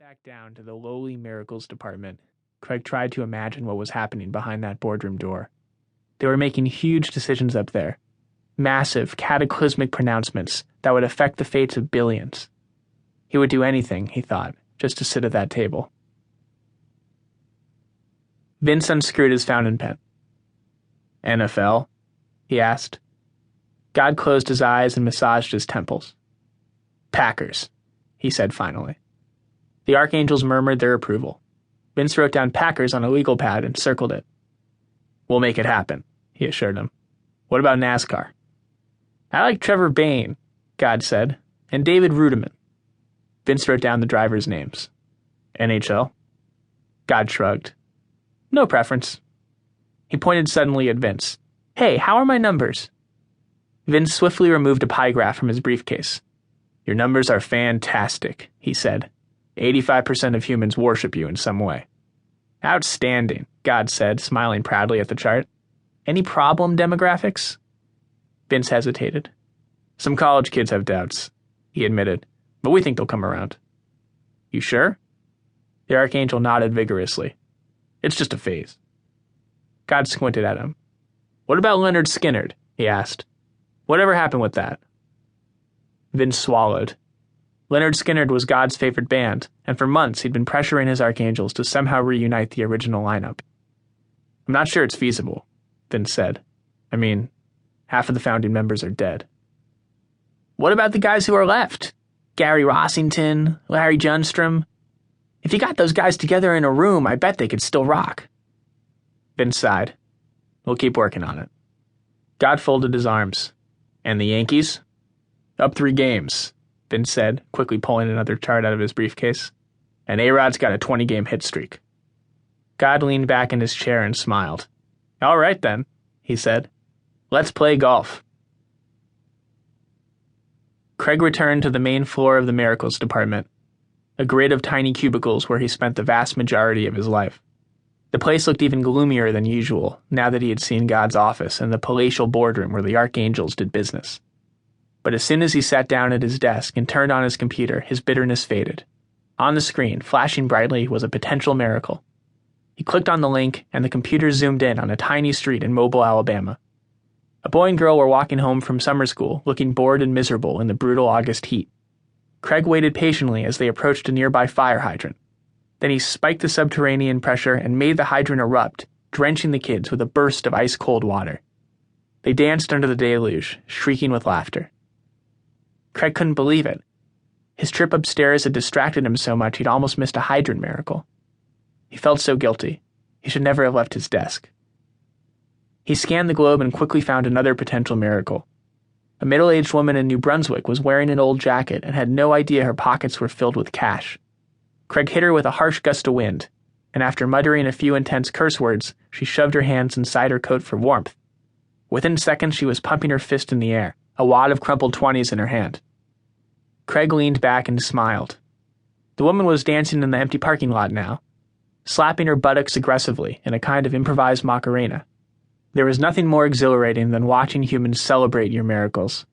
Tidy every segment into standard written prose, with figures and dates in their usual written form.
back down to the lowly miracles department, Craig tried to imagine what was happening behind that boardroom door. They were making huge decisions up there. Massive, cataclysmic pronouncements that would affect the fates of billions. He would do anything, he thought, just to sit at that table. Vince unscrewed his fountain pen. NFL? He asked. God closed his eyes and massaged his temples. Packers, he said finally. The archangels murmured their approval. Vince wrote down Packers on a legal pad and circled it. We'll make it happen, he assured him. What about NASCAR? I like Trevor Bayne, God said, and David Rudiman. Vince wrote down the drivers' names. NHL? God shrugged. No preference. He pointed suddenly at Vince. Hey, how are my numbers? Vince swiftly removed a pie graph from his briefcase. Your numbers are fantastic, he said. 85% of humans worship you in some way. Outstanding, God said, smiling proudly at the chart. Any problem demographics? Vince hesitated. Some college kids have doubts, he admitted, but we think they'll come around. You sure? The archangel nodded vigorously. It's just a phase. God squinted at him. What about Leonard Skinnard? He asked. Whatever happened with that? Vince swallowed. Leonard Skinnard was God's favorite band, and for months he'd been pressuring his archangels to somehow reunite the original lineup. I'm not sure it's feasible, Vince said. I mean, half of the founding members are dead. What about the guys who are left? Gary Rossington, Larry Junstrom? If you got those guys together in a room, I bet they could still rock. Vince sighed. We'll keep working on it. God folded his arms. And the Yankees? Up 3 games, Vince said, quickly pulling another chart out of his briefcase. And A-Rod's got a 20-game hit streak. God leaned back in his chair and smiled. All right, then, he said. Let's play golf. Craig returned to the main floor of the miracles department, a grid of tiny cubicles where he spent the vast majority of his life. The place looked even gloomier than usual now that he had seen God's office and the palatial boardroom where the archangels did business. But as soon as he sat down at his desk and turned on his computer, his bitterness faded. On the screen, flashing brightly, was a potential miracle. He clicked on the link, and the computer zoomed in on a tiny street in Mobile, Alabama. A boy and girl were walking home from summer school, looking bored and miserable in the brutal August heat. Craig waited patiently as they approached a nearby fire hydrant. Then he spiked the subterranean pressure and made the hydrant erupt, drenching the kids with a burst of ice-cold water. They danced under the deluge, shrieking with laughter. Craig couldn't believe it. His trip upstairs had distracted him so much he'd almost missed a hydrant miracle. He felt so guilty. He should never have left his desk. He scanned the globe and quickly found another potential miracle. A middle-aged woman in New Brunswick was wearing an old jacket and had no idea her pockets were filled with cash. Craig hit her with a harsh gust of wind, and after muttering a few intense curse words, she shoved her hands inside her coat for warmth. Within seconds, she was pumping her fist in the air, a wad of crumpled 20s in her hand. Craig leaned back and smiled. The woman was dancing in the empty parking lot now, slapping her buttocks aggressively in a kind of improvised Macarena. There was nothing more exhilarating than watching humans celebrate your miracles.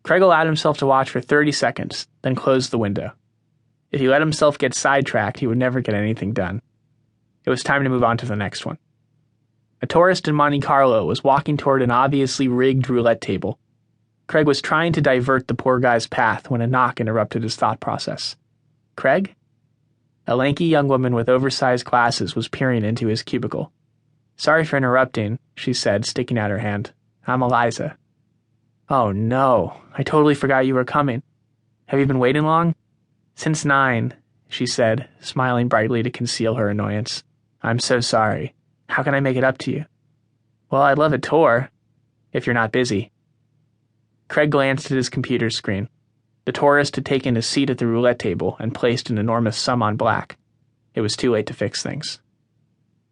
Craig allowed himself to watch for 30 seconds, then closed the window. If he let himself get sidetracked, he would never get anything done. It was time to move on to the next one. A tourist in Monte Carlo was walking toward an obviously rigged roulette table. Craig was trying to divert the poor guy's path when a knock interrupted his thought process. Craig? A lanky young woman with oversized glasses was peering into his cubicle. Sorry for interrupting, she said, sticking out her hand. I'm Eliza. Oh no, I totally forgot you were coming. Have you been waiting long? Since 9, she said, smiling brightly to conceal her annoyance. I'm so sorry. How can I make it up to you? Well, I'd love a tour, if you're not busy. Craig glanced at his computer screen. The tourist had taken a seat at the roulette table and placed an enormous sum on black. It was too late to fix things.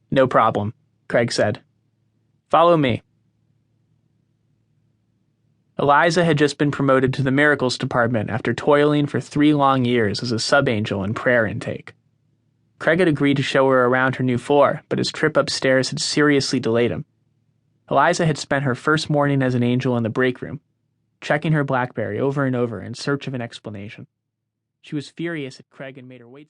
No problem, Craig said. Follow me. Eliza had just been promoted to the miracles department after toiling for 3 long years as a sub-angel in prayer intake. Craig had agreed to show her around her new floor, but his trip upstairs had seriously delayed him. Eliza had spent her first morning as an angel in the break room, checking her BlackBerry over and over in search of an explanation. She was furious at Craig and made her wait